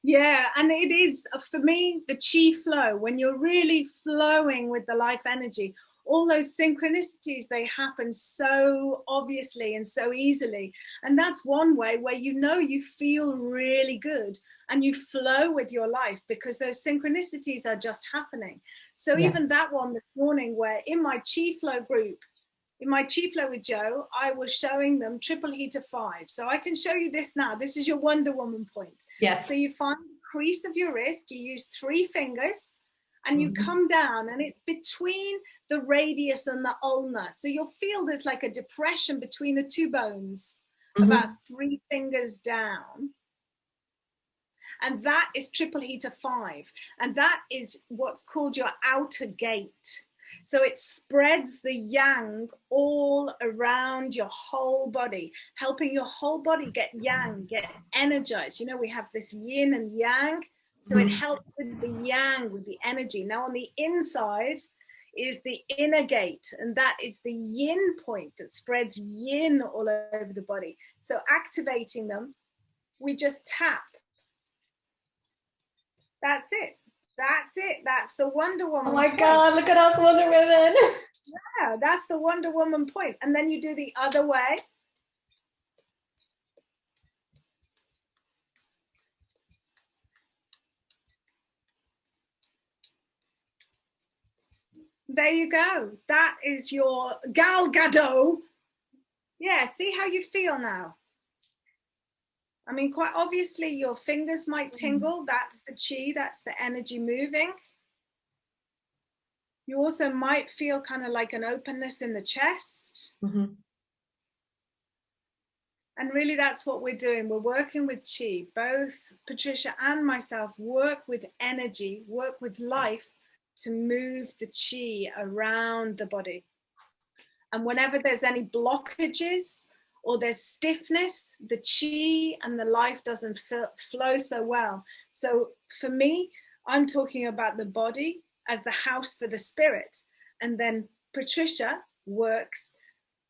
Yeah, and it is, for me, the chi flow, when you're really flowing with the life energy, all those synchronicities, they happen so obviously and so easily. And that's one way where you feel really good and you flow with your life because those synchronicities are just happening. So Yeah. even that one this morning, where in my chi flow group, in my chi flow with Joe, I was showing them triple heater 5. So I can show you this now. This is your Wonder Woman point. Yes. So you find the crease of your wrist, you use 3 fingers, and you Mm-hmm. come down, and it's between the radius and the ulna. So you'll feel there's like a depression between the 2 bones, about 3 fingers down. And that is triple heater 5. And that is what's called your outer gate. So it spreads the yang all around your whole body, helping your whole body get yang, get energized. You know, we have this yin and yang. So it helps with the yang, with the energy. Now on the inside is the inner gate, and that is the yin point that spreads yin all over the body. So activating them, we just tap. That's it. That's it. That's the Wonder Woman. Oh my God, look at us Wonder Women. Yeah, that's the Wonder Woman point. And then you do the other way. There you go. That is your Gal Gadot. Yeah, see how you feel now. I mean, quite obviously your fingers might tingle. That's the chi, that's the energy moving. You also might feel kind of like an openness in the chest. And really that's what we're doing. We're working with chi. Both Patricia and myself work with energy, work with life to move the chi around the body. And whenever there's any blockages or there's stiffness, the chi and the life doesn't flow so well. So for me, I'm talking about the body as the house for the spirit. And then Patricia works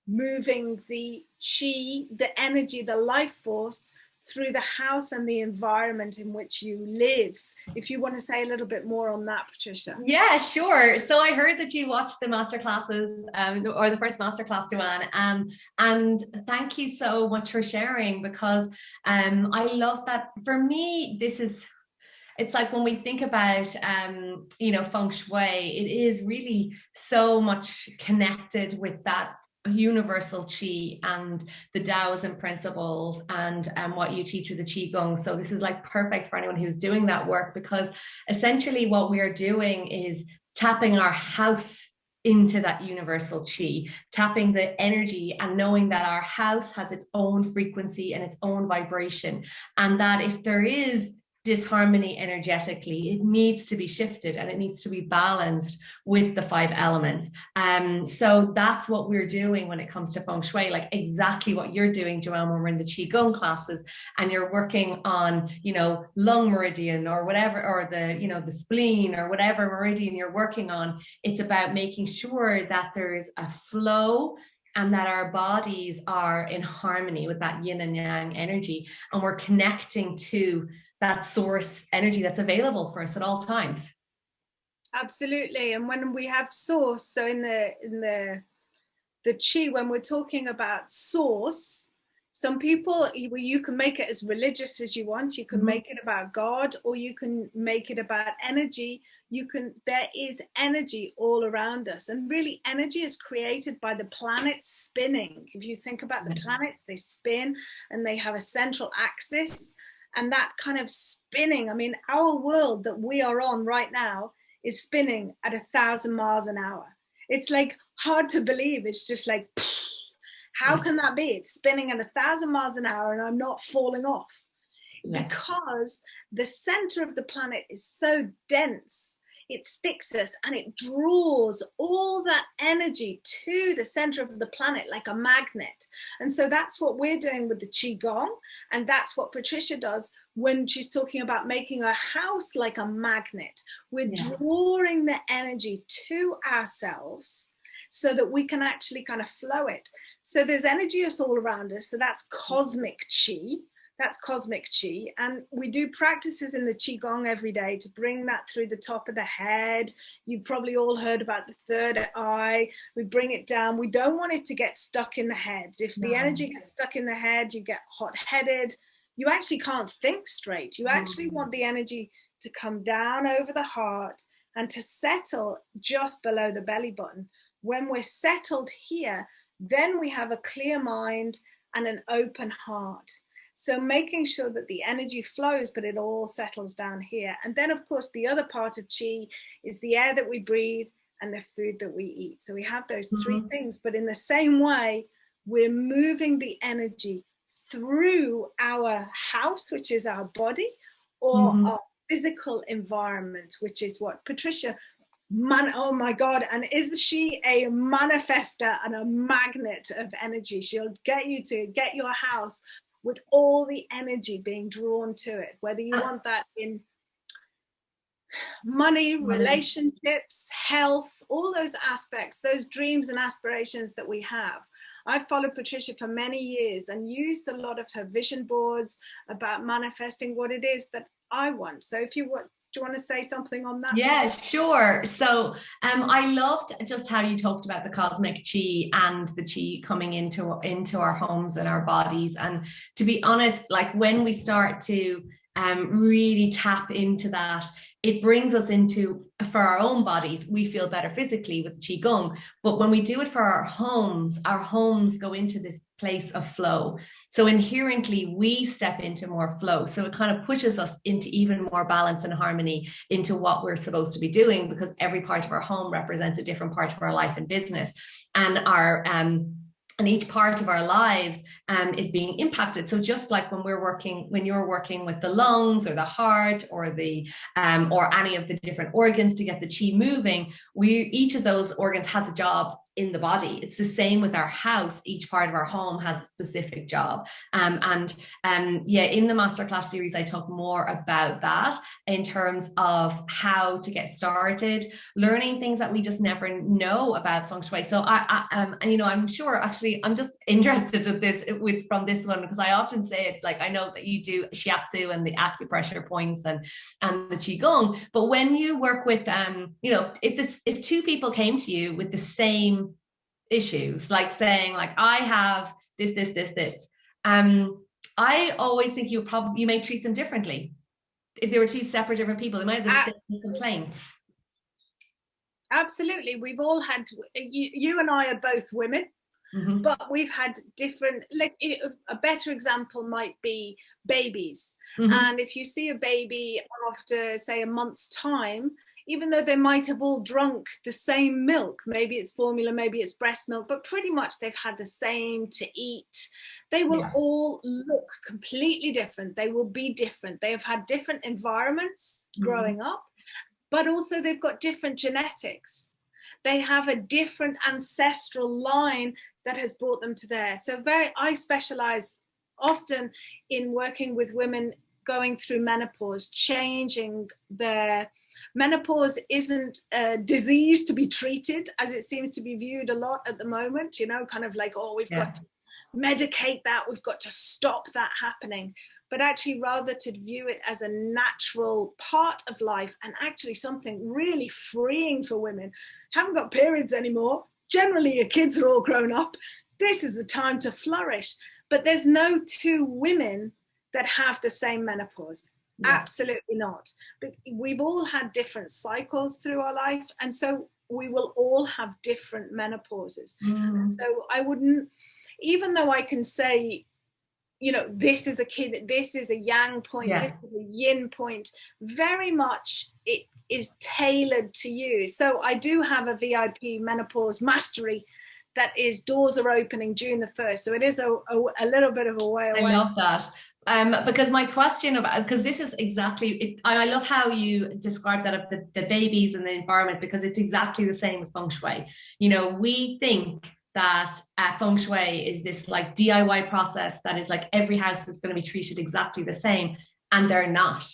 moving the chi, the energy, the life force through the house and the environment in which you live. If you want to say a little bit more on that, Patricia. Yeah, sure. So I heard that you watched the masterclasses, or the first masterclass, Joanne, and thank you so much for sharing, because I love that. For me, it's like when we think about feng shui, it is really so much connected with that universal chi and the Taoism principles and what you teach with the Qigong. So this is like perfect for anyone who's doing that work, because essentially what we're doing is tapping our house into that universal chi, tapping the energy and knowing that our house has its own frequency and its own vibration, and that if there is disharmony energetically, it needs to be shifted and it needs to be balanced with the 5 elements. So that's what we're doing when it comes to feng shui, like exactly what you're doing, Joanne, when we're in the Qigong classes and you're working on, lung meridian or whatever, or the spleen or whatever meridian you're working on. It's about making sure that there is a flow and that our bodies are in harmony with that yin and yang energy, and we're connecting to that source energy that's available for us at all times. Absolutely. And when we have source, so in the chi, when we're talking about source, some people, you can make it as religious as you want. You can make it about God, or you can make it about energy. There is energy all around us, and really energy is created by the planets spinning. If you think about the planets, they spin and they have a central axis. And that kind of spinning, I mean, our world that we are on right now is spinning at 1,000 miles an hour. It's like hard to believe. It's just like, how can that be? It's spinning at 1,000 miles an hour and I'm not falling off. Because the center of the planet is so dense, it sticks us and it draws all that energy to the center of the planet like a magnet. And so that's what we're doing with the Qigong. And that's what Patricia does when she's talking about making a house like a magnet. We're drawing the energy to ourselves so that we can actually kind of flow it. So there's energy all around us. So that's cosmic chi. That's cosmic chi. And we do practices in the Qigong every day to bring that through the top of the head. You've probably all heard about the third eye. We bring it down. We don't want it to get stuck in the head. If the energy gets stuck in the head, you get hot-headed. You actually can't think straight. You actually want the energy to come down over the heart and to settle just below the belly button. When we're settled here, then we have a clear mind and an open heart. So making sure that the energy flows, but it all settles down here. And then, of course, the other part of Qi is the air that we breathe and the food that we eat. So we have those three things, but in the same way, we're moving the energy through our house, which is our body, or our physical environment, which is what Patricia, oh my God, and is she a manifester and a magnet of energy? She'll get you to get your house with all the energy being drawn to it, whether you want that in money, relationships, health, all those aspects, those dreams and aspirations that we have. I've followed Patricia for many years and used a lot of her vision boards about manifesting what it is that I want. So if you want, do you want to say something on that? Yeah, sure. So I loved just how you talked about the cosmic chi and the chi coming into our homes and our bodies. And to be honest, like when we start to really tap into that, it brings us into, for our own bodies, we feel better physically with the Qigong. But when we do it for our homes go into this place of flow. So inherently, we step into more flow. So it kind of pushes us into even more balance and harmony into what we're supposed to be doing, because every part of our home represents a different part of our life and business. And our and each part of our lives is being impacted. So just like when you're working with the lungs or the heart or the or any of the different organs to get the chi moving, each of those organs has a job in the body. It's the same with our house. Each part of our home has a specific job. In the masterclass series, I talk more about that in terms of how to get started, learning things that we just never know about feng shui. So I'm sure, actually, I'm just interested from this one, because I often say it, like, I know that you do shiatsu and the acupressure points and the qigong, but when you work with if two people came to you with the same issues, like saying, like, I have this, I always think you may treat them differently. If they were two separate different people, they might have the same complaints. Absolutely. We've all had, you and I are both women, but we've had different, like a better example might be babies. And if you see a baby after, say, a month's time, even though they might have all drunk the same milk, maybe it's formula, maybe it's breast milk, but pretty much they've had the same to eat, they will all look completely different. They will be different. They have had different environments growing up, but also they've got different genetics. They have a different ancestral line that has brought them to there. So I specialize often in working with women going through menopause, changing their menopause isn't a disease to be treated, as it seems to be viewed a lot at the moment, kind of like, oh, we've got to medicate that, we've got to stop that happening. But actually, rather to view it as a natural part of life, and actually something really freeing for women. Haven't got periods anymore. Generally, your kids are all grown up. This is the time to flourish. But there's no two women that have the same menopause. Absolutely not. But we've all had different cycles through our life, and so we will all have different menopauses. So I wouldn't, even though I can say, this is a yang point, this is a yin point, very much it is tailored to you. So I do have a VIP menopause mastery that is, doors are opening June the 1st. So it is a little bit of a way away. I love that. Because my question because this is exactly it, I love how you describe that of the babies and the environment, because it's exactly the same with feng shui. We think that feng shui is this like DIY process that is like every house is going to be treated exactly the same, and they're not.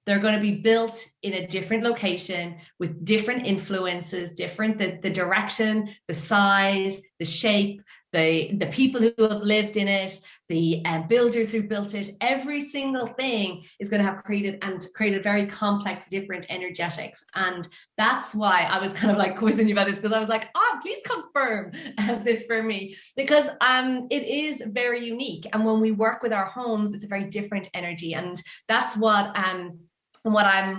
They're going to be built in a different location with different influences, different the direction, the size, the shape, the people who have lived in it, the builders who built it. Every single thing is going to have created very complex, different energetics. And that's why I was kind of like quizzing you about this, because I was like, please confirm this for me, because it is very unique. And when we work with our homes, it's a very different energy. And that's what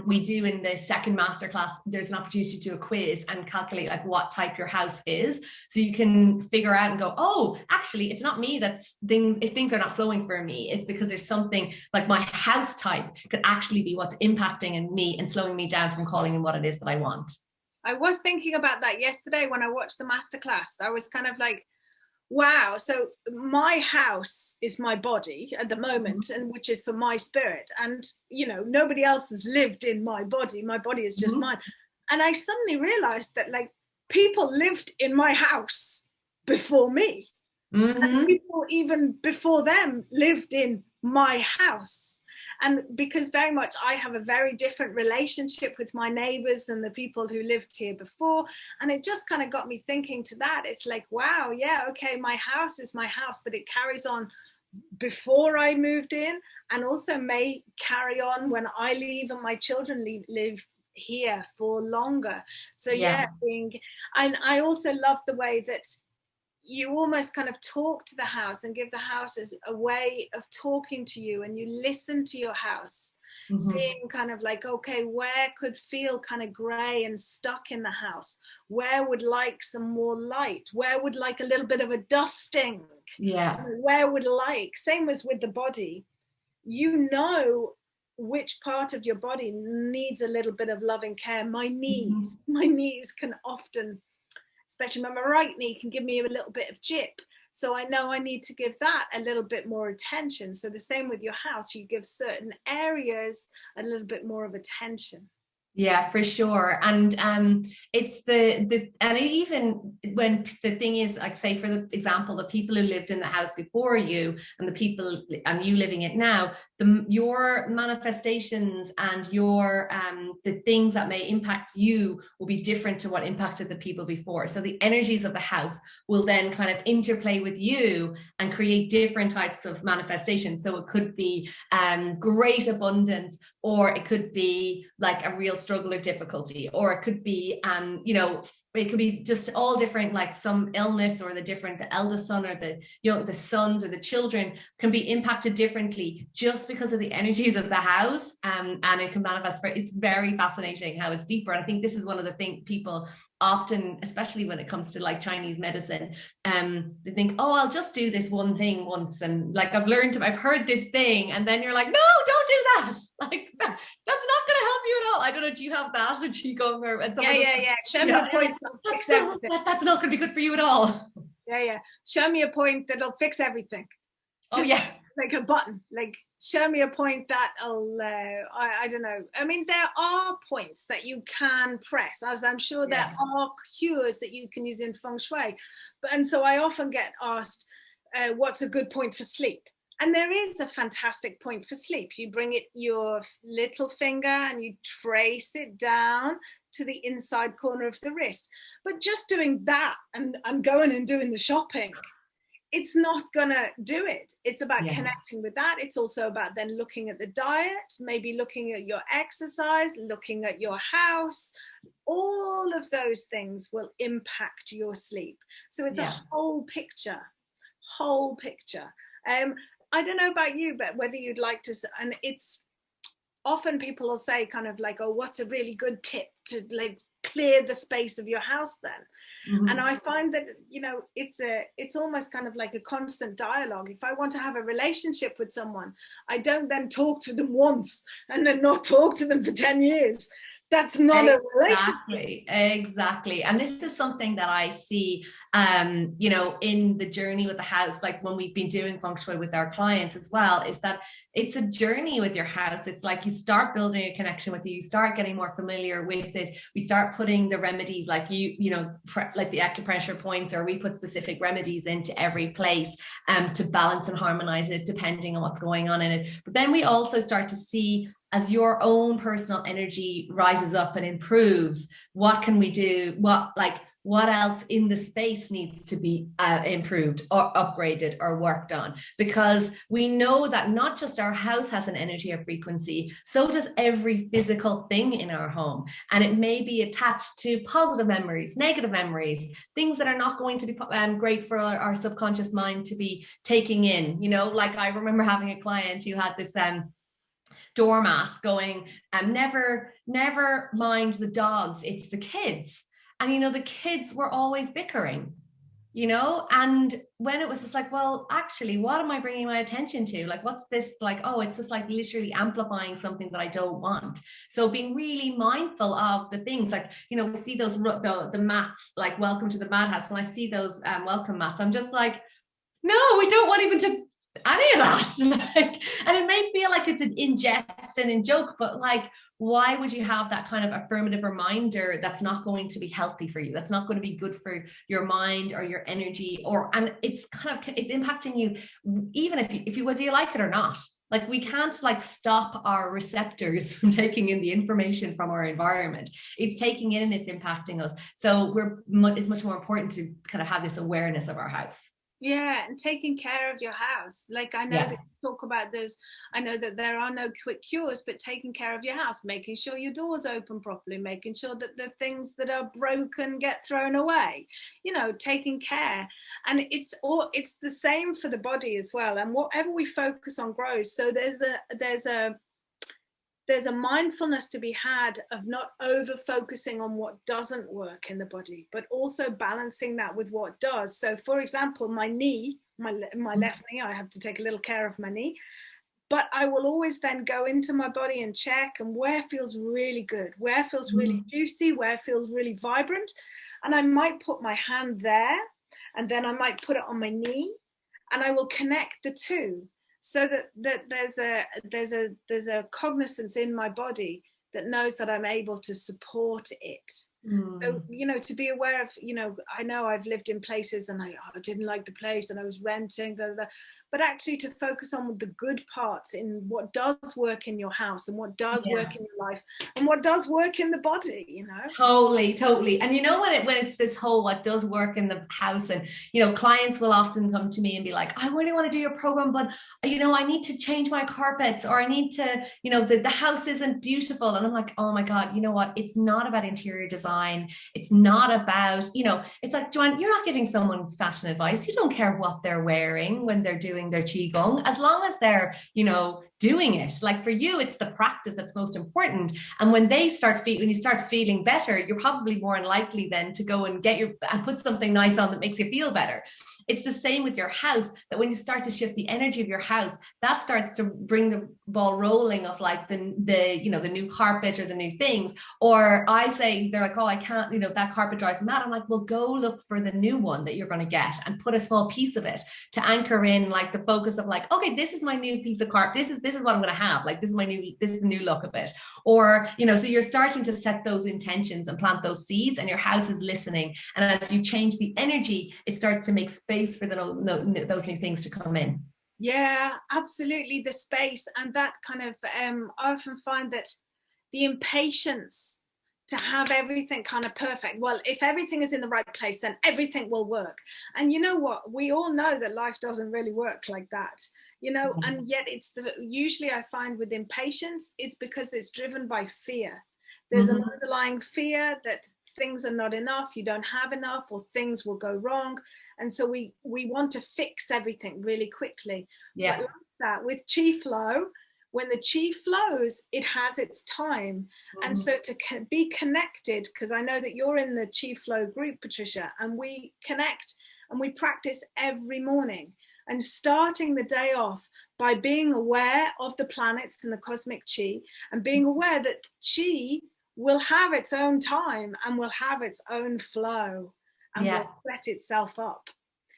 we do in the second masterclass. There's an opportunity to do a quiz and calculate like what type your house is, so you can figure out and go, oh, actually, it's not me if things are not flowing for me, it's because there's something like my house type could actually be what's impacting in me and slowing me down from calling in what it is that I want. I was thinking about that yesterday when I watched the masterclass. I was kind of like, wow, so my house is my body at the moment, and which is for my spirit, and nobody else has lived in my body is just mine. And I suddenly realized that like people lived in my house before me, and people even before them lived in my house. And because very much I have a very different relationship with my neighbors than the people who lived here before. And it just kind of got me thinking to that. It's like, wow, yeah, okay, my house is my house, but it carries on before I moved in, and also may carry on when I leave and my children live here for longer. So and I also love the way that you almost kind of talk to the house and give the house as a way of talking to you, and you listen to your house, seeing kind of like, okay, where could feel kind of gray and stuck in the house, where would like some more light, where would like a little bit of a dusting, where would like, same as with the body, which part of your body needs a little bit of loving care. My knees can often, especially my right knee, can give me a little bit of jip. So I know I need to give that a little bit more attention. So the same with your house, you give certain areas a little bit more of attention. Yeah, for sure. And it's and even when the thing is, like, say for the example, the people who lived in the house before you and the people and you living it now, your manifestations and your the things that may impact you will be different to what impacted the people before. So the energies of the house will then kind of interplay with you and create different types of manifestations. So it could be great abundance, or it could be like a real struggle or difficulty, or it could be it could be just all different, like some illness, or the eldest son, or the sons or the children can be impacted differently just because of the energies of the house, and it can manifest. It's very fascinating how it's deeper. And I think this is one of the things people often, especially when it comes to like Chinese medicine, they think, oh, I'll just do this one thing once, and like I've heard this thing, and then you're like, no, don't do that. Like that's not going to help you at all. I don't know, do you have that, or do you go over and show me a point that'll fix everything. That's not going to be good for you at all. Show me a point that'll fix everything. Like a button, like show me a point that'll I don't know. I mean, there are points that you can press, as I'm sure there are cures that you can use in feng shui, and so I often get asked what's a good point for sleep. And there is a fantastic point for sleep. You bring your little finger and you trace it down to the inside corner of the wrist. But just doing that and going and doing the shopping, it's not gonna do it. It's about connecting with that. It's also about then looking at the diet, maybe looking at your exercise, looking at your house. All of those things will impact your sleep. So it's a whole picture. I don't know about you, but whether you'd like to, and it's often people will say kind of like, oh, what's a really good tip to like clear the space of your house then? And I find that, it's almost kind of like a constant dialogue. If I want to have a relationship with someone, I don't then talk to them once and then not talk to them for 10 years. That's not a relationship. Exactly. And this is something that I see, in the journey with the house, like when we've been doing feng shui with our clients as well, is that it's a journey with your house. It's like you start building a connection with it, you start getting more familiar with it. We start putting the remedies, like like the acupressure points, or we put specific remedies into every place to balance and harmonize it depending on what's going on in it. But then we also start to see, as your own personal energy rises up and improves, what can we do? what else in the space needs to be improved or upgraded or worked on, because we know that not just our house has an energy or frequency, so does every physical thing in our home, and it may be attached to positive memories, negative memories, things that are not going to be great for our subconscious mind to be taking in. You know, like I remember having a client who had this doormat going, never mind the dogs, it's the kids. And, you know, the kids were always bickering, you know, and when it was just like, well, actually, what am I bringing my attention to? Like, what's this? Like, oh, it's just like literally amplifying something that I don't want. So being really mindful of the things, like, you know, we see those, the mats, like welcome to the madhouse. When I see those welcome mats, I'm just like, no, we don't want even to any of that. Like, and it may feel like it's an in jest and in joke, but like, why would you have that kind of affirmative reminder that's not going to be healthy for you, that's not going to be good for your mind or your energy, or, and it's kind of, it's impacting you even if you whether you like it or not. Like, we can't like stop our receptors from taking in the information from our environment. It's taking in and it's impacting us. So it's much more important to kind of have this awareness of our house. Yeah, and taking care of your house. Like, I know that you talk about those, I know that there are no quick cures, but taking care of your house, making sure your doors open properly, making sure that the things that are broken get thrown away, you know, taking care. And it's the same for the body as well. And whatever we focus on grows. So there's a mindfulness to be had of not over focusing on what doesn't work in the body, but also balancing that with what does. So for example, my knee, my left knee, I have to take a little care of my knee, but I will always then go into my body and check, and where feels really good, where feels really juicy, where feels really vibrant. And I might put my hand there, and then I might put it on my knee, and I will connect the two. So that there's a cognizance in my body that knows that I'm able to support it. So, you know, to be aware of, you know I've lived in places and I didn't like the place and I was renting, but actually to focus on the good parts in what does work in your house and what does work in your life and what does work in the body, you know. Totally. And you know, when it's this whole what does work in the house, and you know, clients will often come to me and be like, I really want to do your program, but you know, I need to change my carpets, or I need to, you know, the house isn't beautiful. And I'm like, oh my God, you know what, it's not about interior design. It's not about, you know, it's like, Joanne, you're not giving someone fashion advice. You don't care what they're wearing when they're doing their qigong, as long as they're, you know, doing it. Like, for you, it's the practice that's most important. And when you start feeling better, you're probably more likely then to go and put something nice on that makes you feel better. It's the same with your house, that when you start to shift the energy of your house, that starts to bring the ball rolling of like the you know, the new carpet or the new things. Or I say, they're like, oh, I can't, you know, that carpet drives me mad. I'm like, well, go look for the new one that you're going to get and put a small piece of it to anchor in like the focus of like, okay, this is my new piece of carpet. This is what I'm going to have. Like, this is the new look of it. Or, you know, so you're starting to set those intentions and plant those seeds, and your house is listening. And as you change the energy, it starts to make space for those new things to come in. Yeah, absolutely. The space, and that kind of I often find that the impatience to have everything kind of perfect. Well, if everything is in the right place, then everything will work. And you know what? We all know that life doesn't really work like that, you know. And yet usually I find with impatience, it's because it's driven by fear. There's an underlying fear that things are not enough, you don't have enough, or things will go wrong. And so we want to fix everything really quickly. But like that, with chi flow, when the chi flows, it has its time. And so to be connected, because I know that you're in the chi flow group, Patricia, and we connect and we practice every morning, and starting the day off by being aware of the planets and the cosmic chi, and being aware that chi will have its own time and will have its own flow and will set itself up.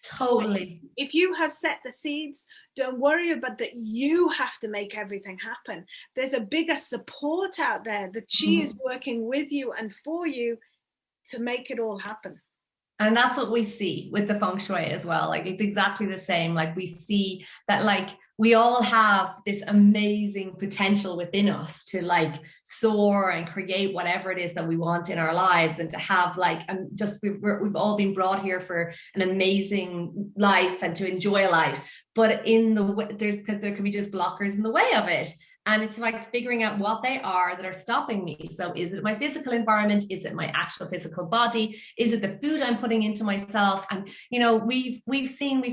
Totally. So if you have set the seeds, don't worry about that. You have to make everything happen. There's a bigger support out there. The chi is working with you and for you to make it all happen. And that's what we see with the feng shui as well. Like it's exactly the same. Like we see that like we all have this amazing potential within us to like soar and create whatever it is that we want in our lives, and to have like just we've all been brought here for an amazing life and to enjoy life. But in the there can be just blockers in the way of it. And it's like figuring out what they are that are stopping me. So is it my physical environment? Is it my actual physical body? Is it the food I'm putting into myself? And you know, we've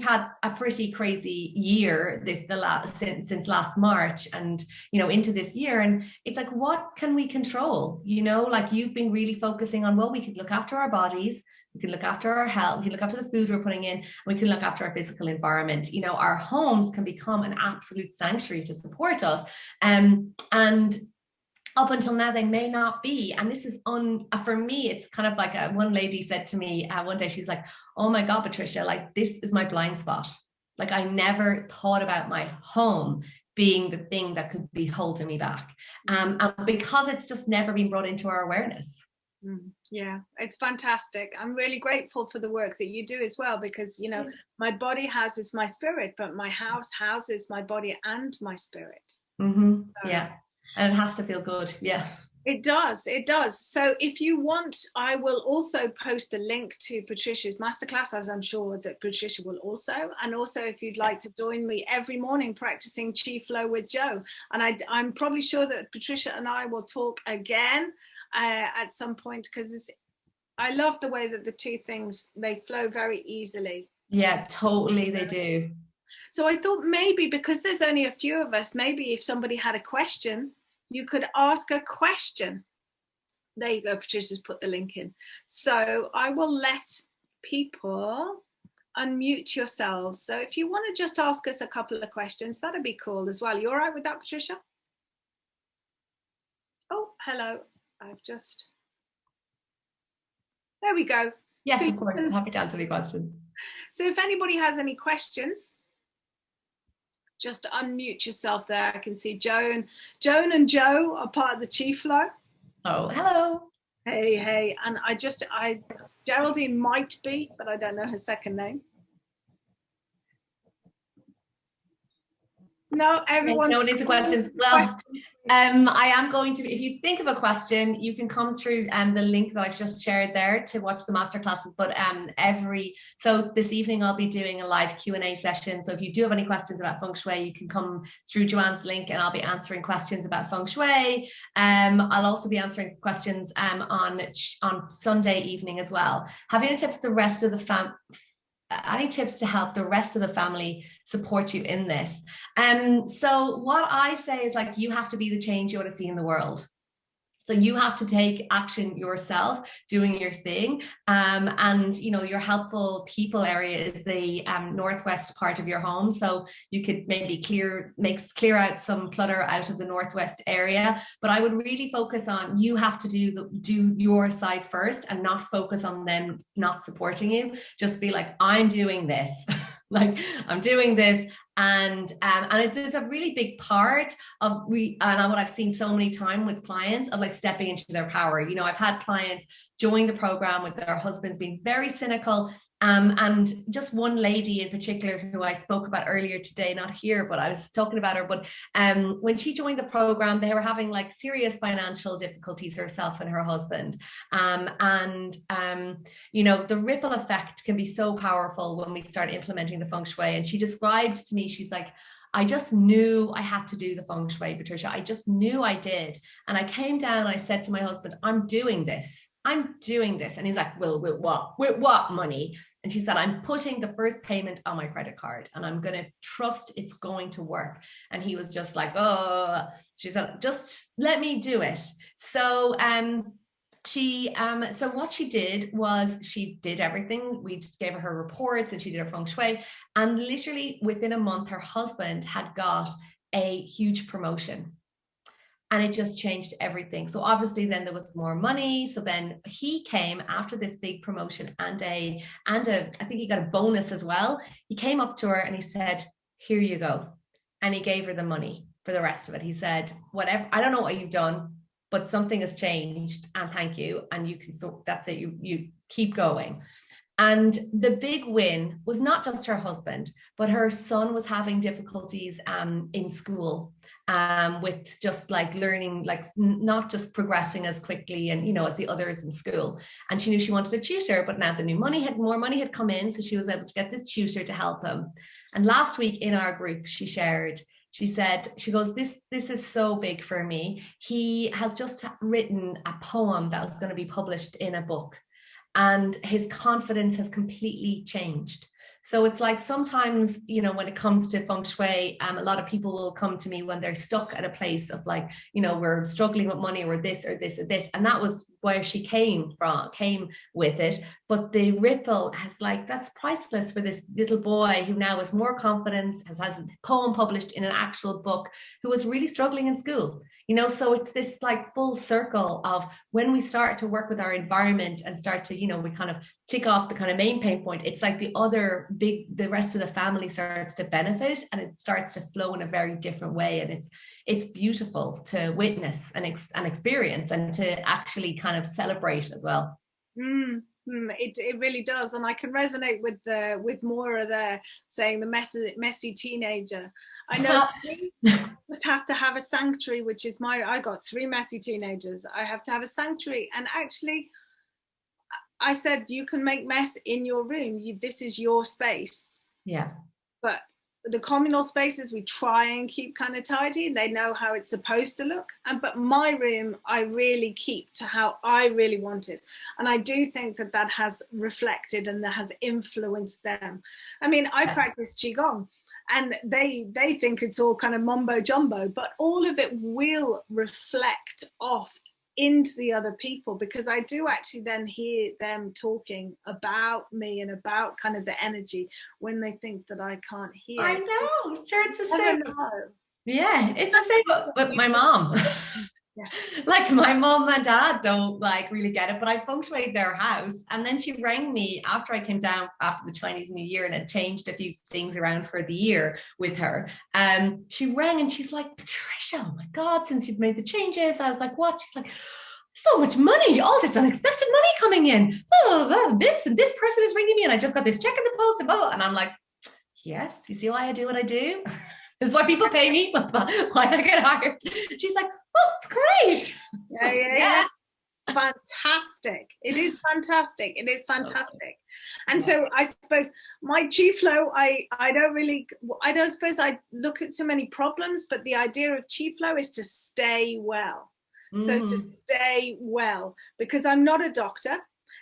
had a pretty crazy year since last March, and you know, into this year. And it's like, what can we control? You know, like you've been really focusing on, well, we could look after our bodies, we can look after our health, we can look after the food we're putting in, we can look after our physical environment. You know, our homes can become an absolute sanctuary to support us. And up until now, they may not be. And this is for me, it's kind of like one lady said to me one day, she's like, oh my God, Patricia, like this is my blind spot. Like I never thought about my home being the thing that could be holding me back. And because it's just never been brought into our awareness. Yeah, it's fantastic. I'm really grateful for the work that you do as well, because you know, my body houses my spirit, but my house houses my body and my spirit. So, yeah, and it has to feel good. Yeah, it does. So if you want, I will also post a link to Patricia's masterclass, as I'm sure that Patricia will also. And also, if you'd like to join me every morning practicing Chi Flow with Joe, and I'm probably sure that Patricia and I will talk again at some point, because I love the way that the two things, they flow very easily. Yeah, totally, they do. So I thought maybe, because there's only a few of us, maybe if somebody had a question, you could ask a question. There you go, Patricia's put the link in. So I will let people unmute yourselves. So if you want to just ask us a couple of questions, that'd be cool as well. You all right with that, Patricia? Oh, hello. There we go. Yes, so of course. I'm happy to answer any questions. So if anybody has any questions, just unmute yourself there. I can see Joan and Joe are part of the Chi Flow. Oh, hello. Hey. And Geraldine might be, but I don't know her second name. No, everyone. No need to questions. Well, I am going to, if you think of a question, you can come through the link that I've just shared there to watch the masterclasses. But so this evening I'll be doing a live Q&A session. So if you do have any questions about feng shui, you can come through Joanne's link, and I'll be answering questions about feng shui. I'll also be answering questions on Sunday evening as well. Have any tips to help the rest of the family support you in this? So what I say is, like, you have to be the change you want to see in the world. So you have to take action yourself, doing your thing. And, you know, your helpful people area is the northwest part of your home. So you could maybe clear out some clutter out of the northwest area. But I would really focus on, you have to do your side first, and not focus on them not supporting you. Just be like, I'm doing this. Like, I'm doing this. And it is a really big part of and what I've seen so many times with clients, of like stepping into their power. You know, I've had clients join the program with their husbands being very cynical. And just one lady in particular who I spoke about earlier today, not here, but I was talking about her. But when she joined the program, they were having like serious financial difficulties, herself and her husband. You know, the ripple effect can be so powerful when we start implementing the feng shui. And she described to me, she's like, I just knew I had to do the feng shui, Patricia. I just knew I did. And I came down and I said to my husband, I'm doing this. And he's like, well, with what? With what money? And she said, I'm putting the first payment on my credit card, and I'm going to trust it's going to work. And he was just like, oh, she said, just let me do it. So so what she did was, she did everything. We gave her reports, and she did her feng shui. And literally within a month, her husband had got a huge promotion. And it just changed everything. So obviously then there was more money. So then he came after this big promotion and I think he got a bonus as well. He came up to her and he said, here you go. And he gave her the money for the rest of it. He said, whatever, I don't know what you've done, but something has changed, and thank you. And you can, so that's it. You keep going. And the big win was not just her husband, but her son was having difficulties in school, with just like learning, like not just progressing as quickly and, you know, as the others in school. And she knew she wanted a tutor, but now the more money had come in. So she was able to get this tutor to help him. And last week in our group, she goes, this is so big for me. He has just written a poem that was going to be published in a book, and his confidence has completely changed. So it's like sometimes, you know, when it comes to feng shui, a lot of people will come to me when they're stuck at a place of like, you know, we're struggling with money or this or this or this. And that was where she came with it. But the ripple has like, that's priceless for this little boy who now has more confidence, has a poem published in an actual book, who was really struggling in school. You know, so it's this like full circle of when we start to work with our environment and start to, you know, we kind of tick off the kind of main pain point. It's like the rest of the family starts to benefit, and it starts to flow in a very different way. And it's beautiful to witness and experience, and to actually kind of celebrate as well. It really does, and I can resonate with Maura there saying the messy teenager. I know I just have to have a sanctuary, which is I got 3 messy teenagers. I have to have a sanctuary, and actually I said you can make mess in your room. This is your space. Yeah. But the communal spaces we try and keep kind of tidy. They know how it's supposed to look, but my room I really keep to how I really want it, and I do think that has reflected and that has influenced them. I mean, I practice qigong, and they think it's all kind of mumbo jumbo, but all of it will reflect off into the other people, because I do actually then hear them talking about me and about kind of the energy when they think that I can't hear. I know, sure, it's the same. Yeah, it's the same with my mom. Yeah. Like my mom and dad don't like really get it, but I feng shuied their house, and then she rang me after I came down after the Chinese New Year and had changed a few things around for the year with her. She rang and she's like, Patricia, oh my God, since you've made the changes. I was like, what? She's like, so much money, all this unexpected money coming in. Oh, this and this person is ringing me, and I just got this check in the post, and blah, blah. And I'm like, yes, you see why I do what I do? This is why people pay me, why I get hired. She's like, oh, it's great. Yeah. Fantastic. It is fantastic. It is fantastic. And so I suppose my chi flow, I don't suppose I look at so many problems, but the idea of chi flow is to stay well. So to stay well, because I'm not a doctor.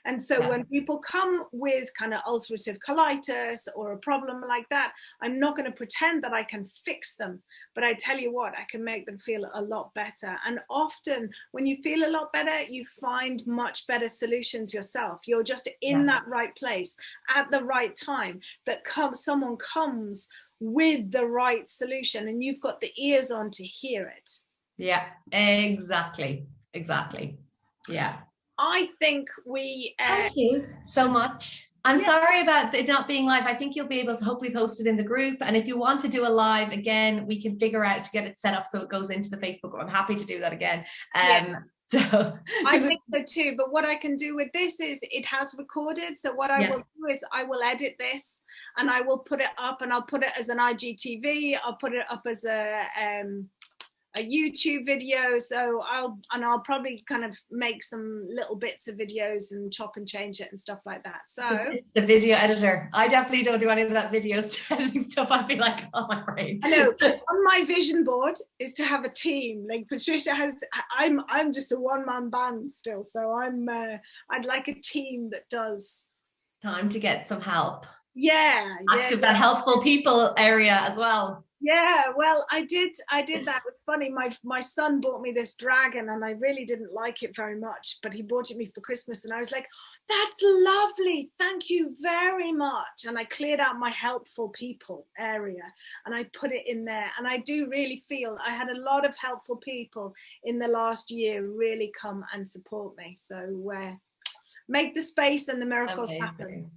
And so when people come with kind of ulcerative colitis or a problem like that, I'm not going to pretend that I can fix them. But I tell you what, I can make them feel a lot better. And often when you feel a lot better, you find much better solutions yourself. You're just in that right place at the right time, that someone comes with the right solution, and you've got the ears on to hear it. Yeah, exactly. Yeah. I think we... Thank you so much. I'm sorry about it not being live. I think you'll be able to hopefully post it in the group. And if you want to do a live again, we can figure out to get it set up so it goes into the Facebook. I'm happy to do that again. So I think so too. But what I can do with this is it has recorded. So what I will do is I will edit this and I will put it up, and I'll put it as an IGTV. I'll put it up as a YouTube video, so I'll probably kind of make some little bits of videos and chop and change it and stuff like that. So the video editor, I definitely don't do any of that video editing stuff. I'd be like, oh my brain. I know. On my vision board is to have a team. Like Patricia has, I'm just a one-man band still, so I'd like a team that does. Time to get some help. That helpful people area as well. Yeah, well, I did that. It's funny, my son bought me this dragon, and I really didn't like it very much, but he bought it me for Christmas, and I was like, that's lovely, thank you very much. And I cleared out my helpful people area and I put it in there, and I do really feel I had a lot of helpful people in the last year really come and support me. So make the space and the miracles happen.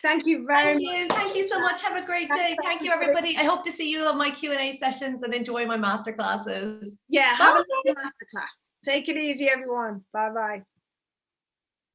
Thank you very much. Thank you so much. Have a great day. Thank you, everybody. I hope to see you on my Q&A sessions and enjoy my masterclasses. Yeah, have a lovely masterclass. Take it easy, everyone. Bye-bye.